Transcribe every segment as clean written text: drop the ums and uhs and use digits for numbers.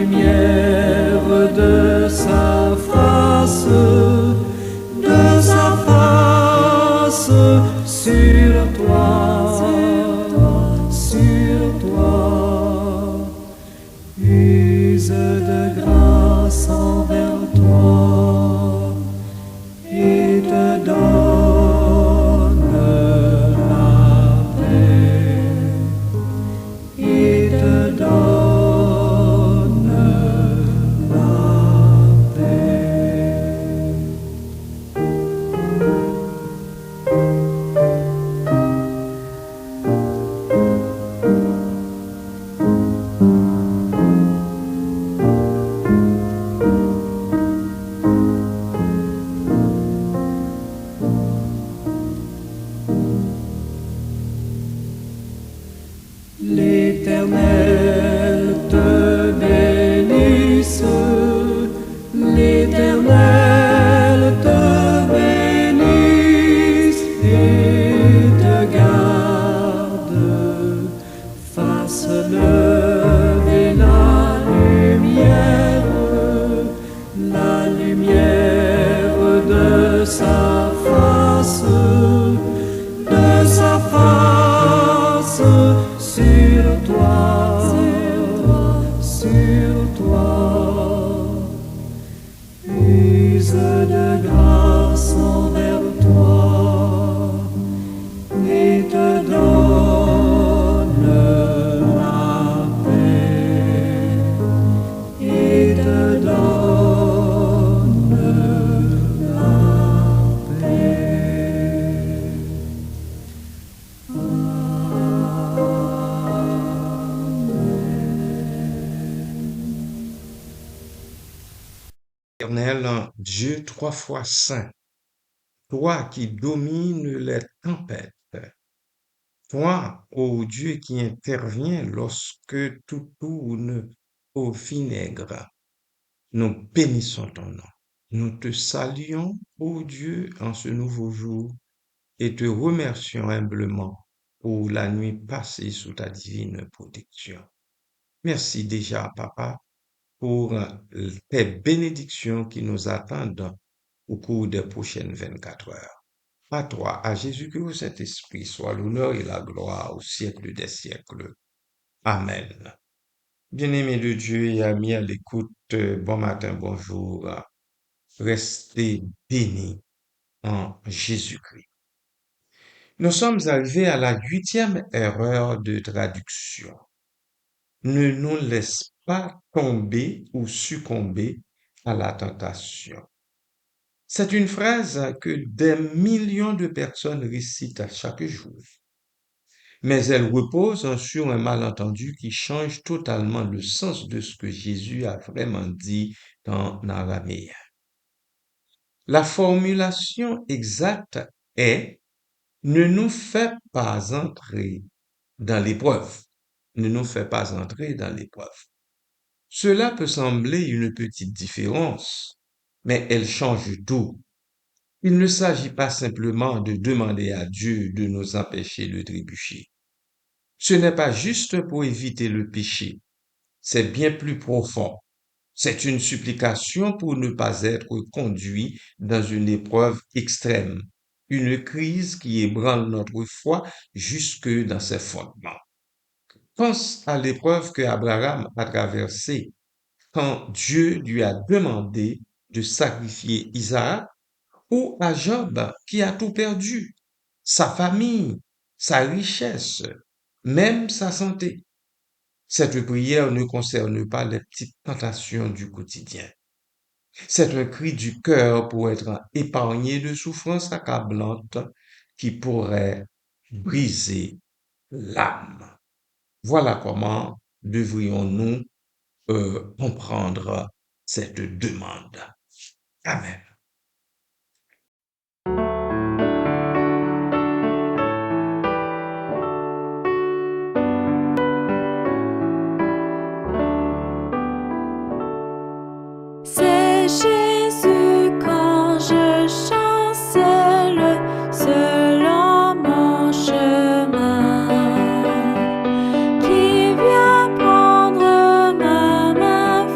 lumière de sa face sur toi, use de grâce envers toi et te donne la paix, et te donne la paix. L'Éternel te bénisse, l'Éternel te bénisse et te garde, fasse lever la lumière de sa face sur toi, use de grâce envers toi et te donne la paix, et te donne la paix. Éternel, Dieu trois fois saint, toi qui domines les tempêtes, toi, ô Dieu, qui interviens lorsque tout tourne au vinaigre, nous bénissons ton nom. Nous te saluons, ô Dieu, en ce nouveau jour et te remercions humblement pour la nuit passée sous ta divine protection. Merci déjà, Papa, pour tes bénédictions qui nous attendent au cours des prochaines 24 heures. À toi, à Jésus-Christ, au Saint-Esprit, soit l'honneur et la gloire au siècle des siècles. Amen. Bien-aimés de Dieu et amis à l'écoute, bon matin, bonjour. Restez bénis en Jésus-Christ. Nous sommes arrivés à la 8e erreur de traduction. Ne nous laisse pas tomber ou succomber à la tentation. C'est une phrase que des millions de personnes récitent à chaque jour, mais elle repose sur un malentendu qui change totalement le sens de ce que Jésus a vraiment dit en araméen. La formulation exacte est « ne nous fais pas entrer dans l'épreuve ». Ne nous fais pas entrer dans l'épreuve. Cela peut sembler une petite différence, mais elle change tout. Il ne s'agit pas simplement de demander à Dieu de nous empêcher de trébucher. Ce n'est pas juste pour éviter le péché, c'est bien plus profond. C'est une supplication pour ne pas être conduit dans une épreuve extrême, une crise qui ébranle notre foi jusque dans ses fondements. Pense à l'épreuve que Abraham a traversée quand Dieu lui a demandé de sacrifier Isaac, ou à Job qui a tout perdu, sa famille, sa richesse, même sa santé. Cette prière ne concerne pas les petites tentations du quotidien. C'est un cri du cœur pour être épargné de souffrances accablantes qui pourraient briser l'âme. Voilà comment devrions-nous comprendre cette demande. Amen. C'est Jésus quand je chancelle selon mon chemin, qui vient prendre ma main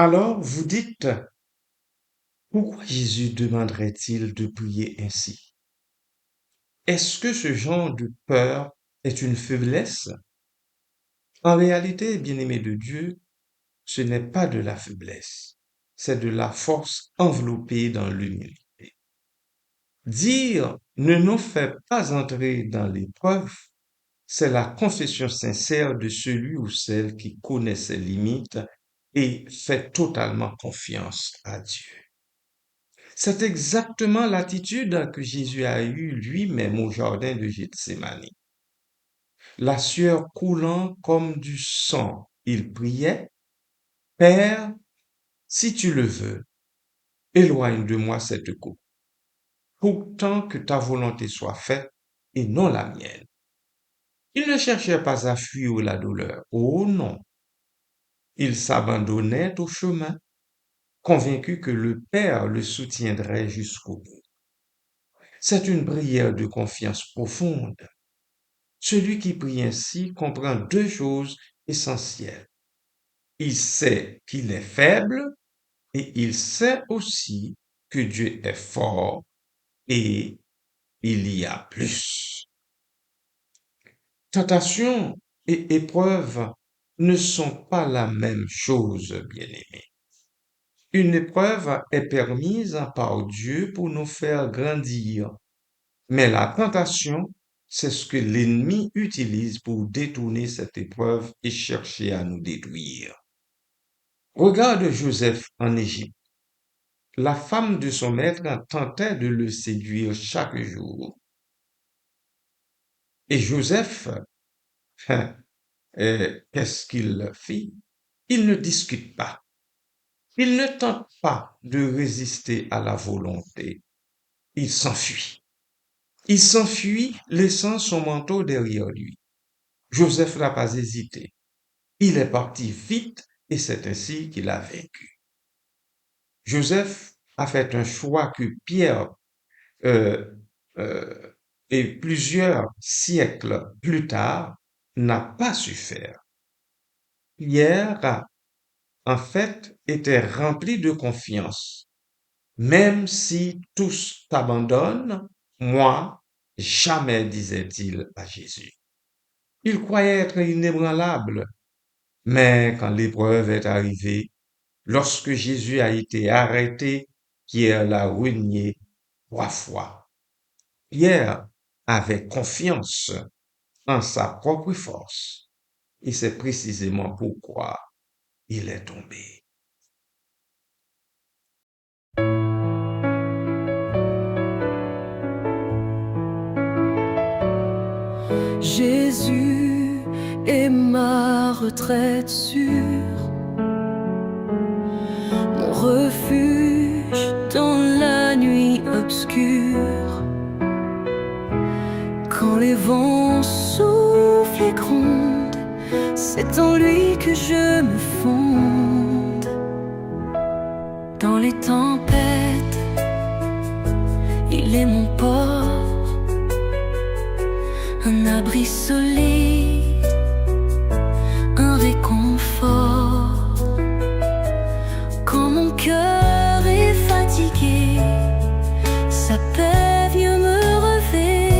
Alors vous dites, pourquoi Jésus demanderait-il de prier ainsi? Est-ce que ce genre de peur est une faiblesse? En réalité, bien-aimé de Dieu, ce n'est pas de la faiblesse, c'est de la force enveloppée dans l'humilité. Dire ne nous fait pas entrer dans l'épreuve, c'est la confession sincère de celui ou celle qui connaît ses limites et fait totalement confiance à Dieu. C'est exactement l'attitude que Jésus a eue lui-même au jardin de Gethsémani. La sueur coulant comme du sang, il priait, Père, si tu le veux, éloigne de moi cette coupe, pourtant que ta volonté soit faite et non la mienne. Il ne cherchait pas à fuir la douleur. Oh non. Il s'abandonnait au chemin, convaincu que le Père le soutiendrait jusqu'au bout. C'est une prière de confiance profonde. Celui qui prie ainsi comprend deux choses essentielles. Il sait qu'il est faible et il sait aussi que Dieu est fort et il y a plus. Tentation et épreuve ne sont pas la même chose, bien-aimés. Une épreuve est permise par Dieu pour nous faire grandir, mais la tentation, c'est ce que l'ennemi utilise pour détourner cette épreuve et chercher à nous détruire. Regarde Joseph en Égypte. La femme de son maître tentait de le séduire chaque jour. Et Joseph, qu'est-ce qu'il fit? Il ne discute pas. Il ne tente pas de résister à la volonté. Il s'enfuit. Il s'enfuit, laissant son manteau derrière lui. Joseph n'a pas hésité. Il est parti vite et c'est ainsi qu'il a vaincu. Joseph a fait un choix que Pierre euh, euh, et plusieurs siècles plus tard n'a pas su faire. Pierre, en fait, était rempli de confiance. Même si tous t'abandonnent, moi, jamais, disait-il à Jésus. Il croyait être inébranlable, mais quand l'épreuve est arrivée, lorsque Jésus a été arrêté, Pierre l'a renié 3 fois. Pierre avait confiance en sa propre force, et c'est précisément pourquoi il est tombé. Jésus est ma retraite sûre, mon refuge dans la nuit obscure. Quand les vents soufflent et grondent, c'est en lui que je me fonde. Dans les tempêtes, il est mon port, un abri solide, un réconfort. Quand mon cœur est fatigué, sa paix vient me relever.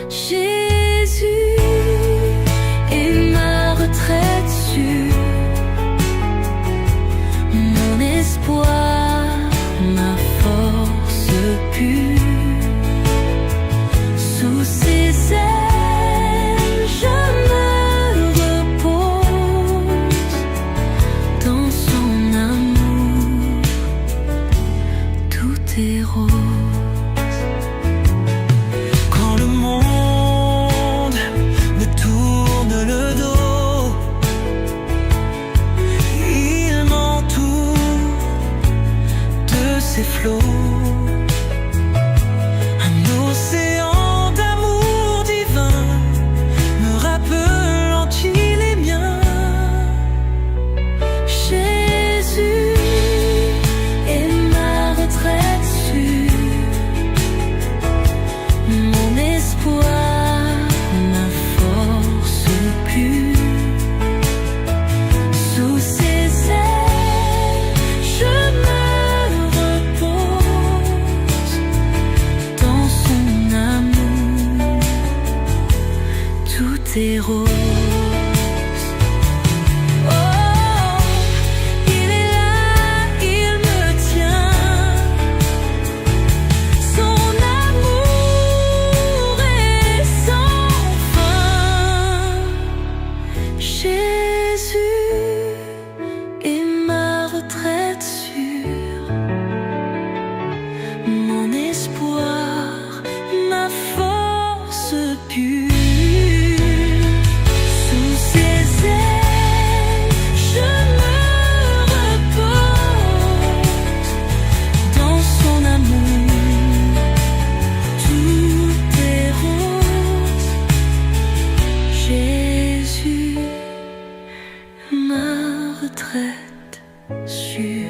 Jésus est ma retraite sûre, mon espoir, ma force pure. Sous ses ailes, je me repose. Dans son amour, tout est rose. Quand le monde me tourne le dos, il m'entoure de ses flots. Un océan d'amour divin me rappelant qu'il est mien. Jésus est ma retraite sûre, mon espoir, ma force pure. Sous ses retraite sûre.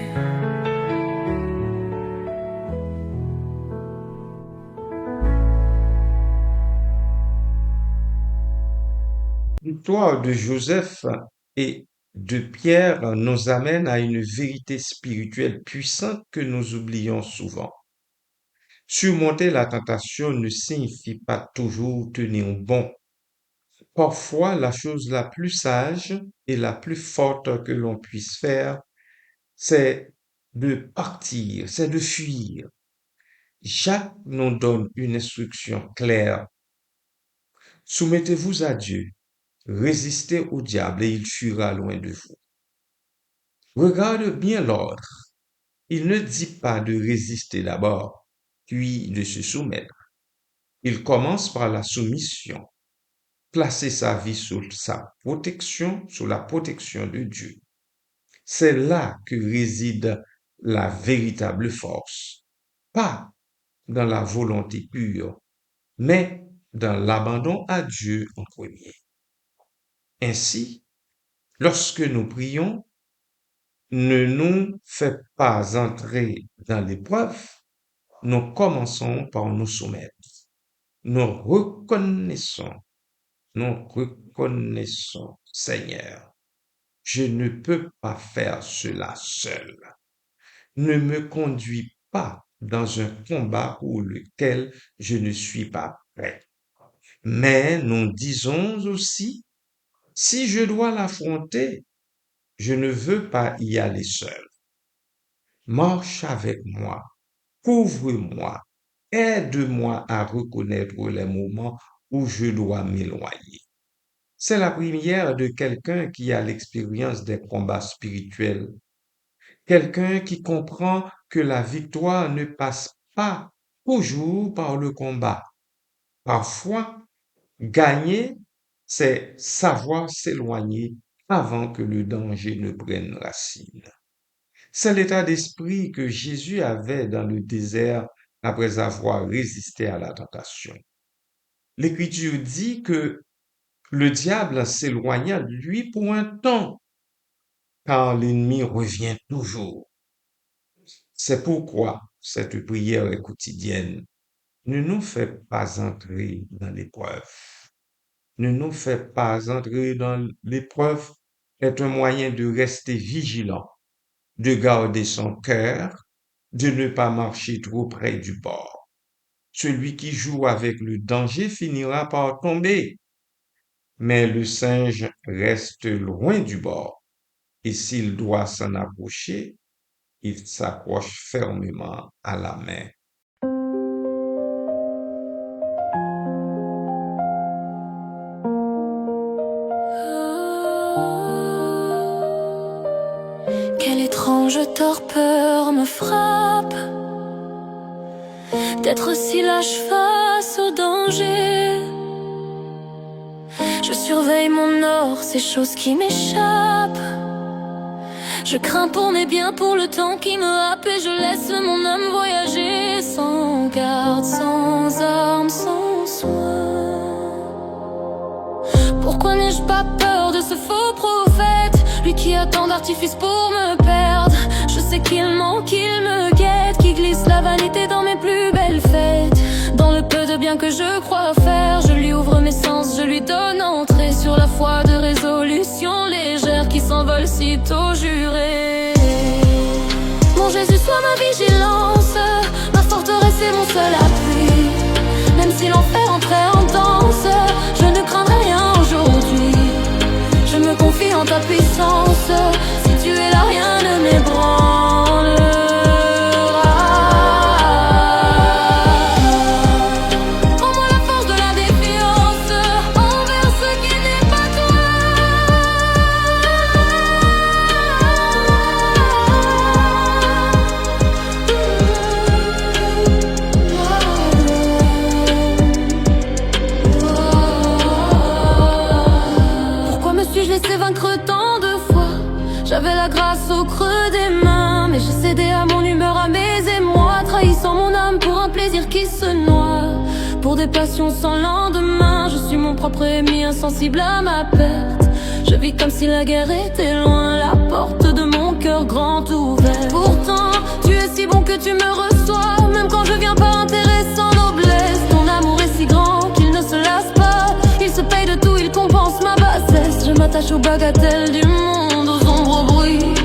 L'histoire de Joseph et de Pierre nous amène à une vérité spirituelle puissante que nous oublions souvent. Surmonter la tentation ne signifie pas toujours tenir bon. Parfois, la chose la plus sage et la plus forte que l'on puisse faire, c'est de partir, c'est de fuir. Jacques nous donne une instruction claire. Soumettez-vous à Dieu, résistez au diable et il fuira loin de vous. Regarde bien l'ordre. Il ne dit pas de résister d'abord, puis de se soumettre. Il commence par la soumission, placer sa vie sous la protection de Dieu. C'est là que réside la véritable force, pas dans la volonté pure, mais dans l'abandon à Dieu en premier. Ainsi, lorsque nous prions, ne nous fait pas entrer dans l'épreuve, nous commençons par nous soumettre. Nous reconnaissons, Seigneur, je ne peux pas faire cela seul. Ne me conduis pas dans un combat pour lequel je ne suis pas prêt. Mais nous disons aussi, si je dois l'affronter, je ne veux pas y aller seul. Marche avec moi, couvre-moi, aide-moi à reconnaître les moments où je dois m'éloigner. C'est la prière de quelqu'un qui a l'expérience des combats spirituels, quelqu'un qui comprend que la victoire ne passe pas toujours par le combat. Parfois, gagner, c'est savoir s'éloigner avant que le danger ne prenne racine. C'est l'état d'esprit que Jésus avait dans le désert après avoir résisté à la tentation. L'Écriture dit que le diable s'éloigna de lui pour un temps, car l'ennemi revient toujours. C'est pourquoi cette prière est quotidienne. Ne nous fait pas entrer dans l'épreuve. Ne nous fait pas entrer dans l'épreuve est un moyen de rester vigilant, de garder son cœur, de ne pas marcher trop près du bord. Celui qui joue avec le danger finira par tomber, mais le singe reste loin du bord, et s'il doit s'en approcher, il s'accroche fermement à la main. Quelle étrange torpeur me frappe d'être si lâche face au danger. Je surveille mon or, ces choses qui m'échappent. Je crains pour mes biens, pour le temps qui me happe, et je laisse mon âme voyager sans garde, sans armes, sans soin. Pourquoi n'ai-je pas peur de ce faux prophète, lui qui a tant d'artifices pour me perdre? Je sais qu'il ment, qu'il me guette, qu'il glisse la vanité dans mes plus belles fêtes. Dans le peu de bien que je crois faire, je lui ouvre mes sens, je lui donne entrée sur la foi de résolution légère qui s'envole sitôt juré. Mon Jésus, sois ma vigilance, ma forteresse et mon seul appui. Même si l'enfer entrait en danse, je ne craindrai rien aujourd'hui. Je me confie en ta puissance, si tu es là, rien ne m'ébranle. J'avais la grâce au creux des mains, mais j'ai cédé à mon humeur, à mes émois, trahissant mon âme pour un plaisir qui se noie. Pour des passions sans lendemain, je suis mon propre ennemi, insensible à ma perte. Je vis comme si la guerre était loin, la porte tu me reçois, même quand je viens pas intéressant, noblesse. Ton amour est si grand qu'il ne se lasse pas. Il se paye de tout, il compense ma bassesse. Je m'attache aux bagatelles du monde, aux ombres, aux bruits,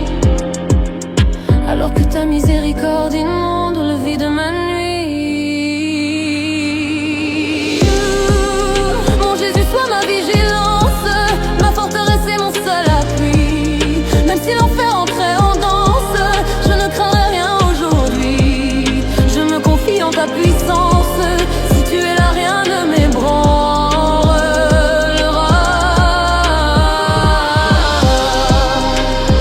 alors que ta miséricorde inonde le vide de ma nuit. Mon Jésus, sois ma vigilance, ma forteresse et mon seul appui. Même si l'enfer entrait en danse, je ne craindrai rien aujourd'hui. Je me confie en ta puissance, si tu es là, rien ne m'ébranlera.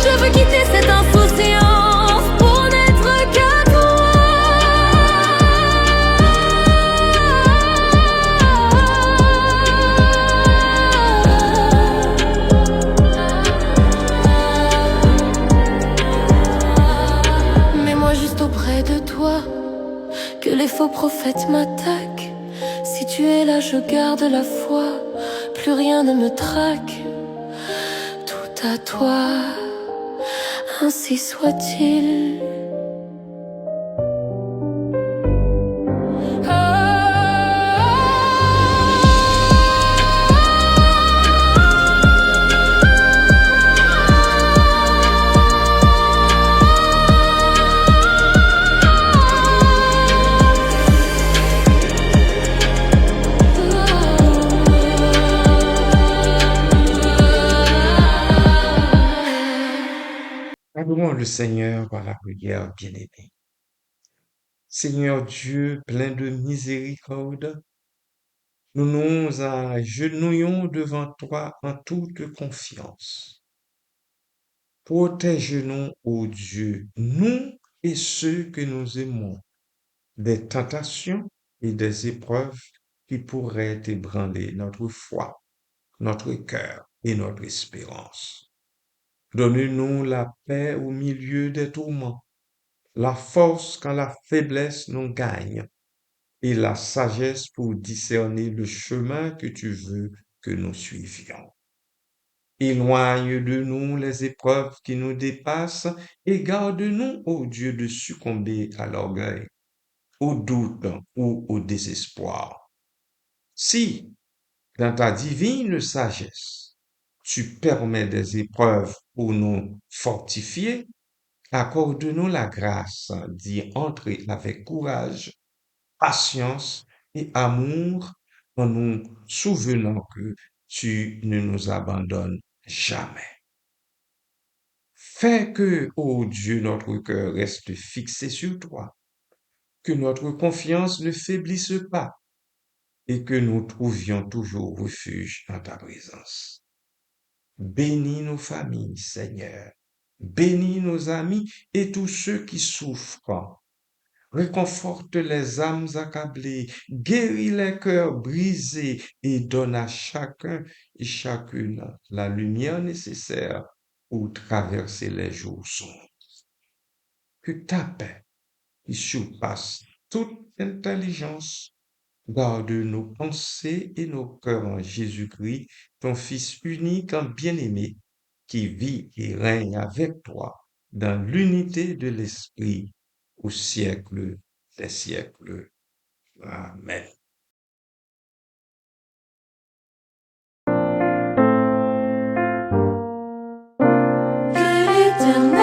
Je veux quitter cette insouciance pour n'être qu'à toi. Mets-moi juste auprès de toi, que les faux prophètes m'attaquent. Si tu es là, je garde la foi, plus rien ne me traque. Tout à toi, ainsi soit-il. Adorons le Seigneur par la prière bien-aimée. Seigneur Dieu, plein de miséricorde, nous nous agenouillons devant toi en toute confiance. Protège-nous, ô Dieu, nous et ceux que nous aimons, des tentations et des épreuves qui pourraient ébranler notre foi, notre cœur et notre espérance. Donne-nous la paix au milieu des tourments, la force quand la faiblesse nous gagne et la sagesse pour discerner le chemin que tu veux que nous suivions. Éloigne de nous les épreuves qui nous dépassent et garde-nous, ô Dieu, de succomber à l'orgueil, au doute ou au désespoir. Si, dans ta divine sagesse, tu permets des épreuves pour nous fortifier, accorde-nous la grâce d'y entrer avec courage, patience et amour en nous souvenant que tu ne nous abandonnes jamais. Fais que, ô Dieu, notre cœur reste fixé sur toi, que notre confiance ne faiblisse pas et que nous trouvions toujours refuge en ta présence. Bénis nos familles, Seigneur. Bénis nos amis et tous ceux qui souffrent. Réconforte les âmes accablées, guéris les cœurs brisés et donne à chacun et chacune la lumière nécessaire pour traverser les jours sombres. Que ta paix, qui surpasse toute intelligence, garde nos pensées et nos cœurs en Jésus-Christ, ton Fils unique en bien-aimé, qui vit et règne avec toi dans l'unité de l'Esprit au siècle des siècles. Amen. Que l'Éternel